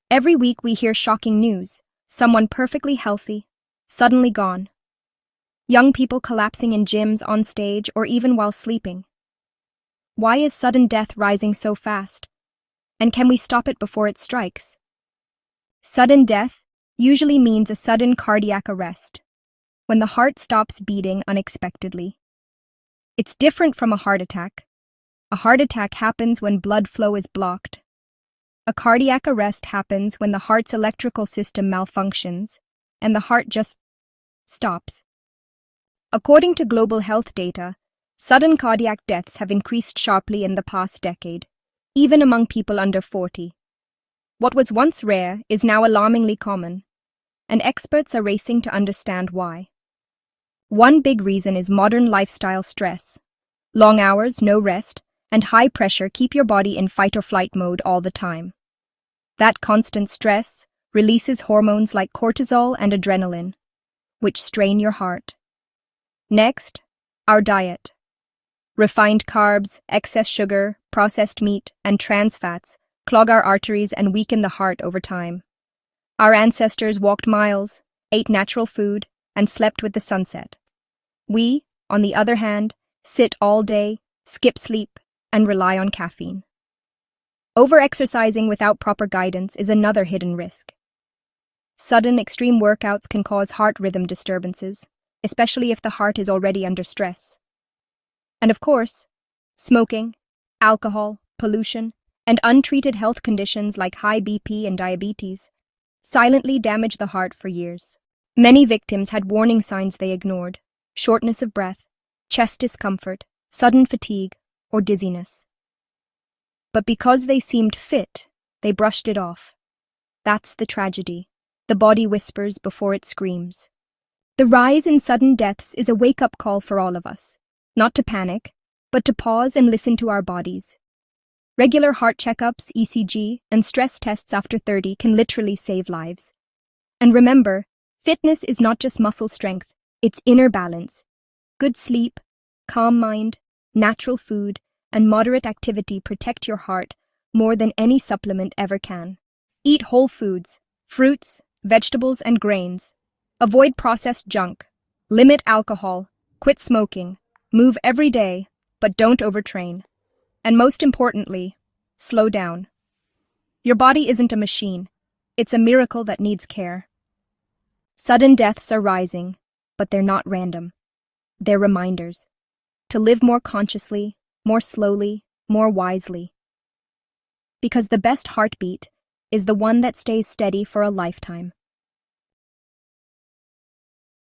Every week we hear shocking news. Someone perfectly healthy, suddenly gone. Young people collapsing in gyms, on stage, or even while sleeping. Why is sudden death rising so fast? And can we stop it before it strikes? Sudden death usually means a sudden cardiac arrest, when the heart stops beating unexpectedly. It's different from a heart attack. A heart attack happens when blood flow is blocked. A cardiac arrest happens when the heart's electrical system malfunctions, and the heart just stops. According to global health data, sudden cardiac deaths have increased sharply in the past decade, even among people under 40. What was once rare is now alarmingly common, and experts are racing to understand why. One big reason is modern lifestyle stress. Long hours, no rest, and high pressure keep your body in fight-or-flight mode all the time. That constant stress releases hormones like cortisol and adrenaline, which strain your heart. Next, our diet. Refined carbs, excess sugar, processed meat, and trans fats clog our arteries and weaken the heart over time. Our ancestors walked miles, ate natural food, and slept with the sunset. We, on the other hand, sit all day, skip sleep, and rely on caffeine. Over-exercising without proper guidance is another hidden risk. Sudden extreme workouts can cause heart rhythm disturbances, especially if the heart is already under stress. And of course, smoking, alcohol, pollution, and untreated health conditions like high BP and diabetes silently damage the heart for years. Many victims had warning signs they ignored: shortness of breath, chest discomfort, sudden fatigue, or dizziness. But because they seemed fit, they brushed it off. That's the tragedy. The body whispers before it screams. The rise in sudden deaths is a wake-up call for all of us, not to panic, but to pause and listen to our bodies. Regular heart checkups, ECG, and stress tests after 30 can literally save lives. And remember, fitness is not just muscle strength, it's inner balance. Good sleep, calm mind, natural food, and moderate activity protect your heart more than any supplement ever can. Eat whole foods, fruits, vegetables, and grains. Avoid processed junk. Limit alcohol. Quit smoking. Move every day, but don't overtrain. And most importantly, slow down. Your body isn't a machine. It's a miracle that needs care. Sudden deaths are rising, but they're not random. They're reminders to live more consciously, more slowly, more wisely. Because the best heartbeat is the one that stays steady for a lifetime.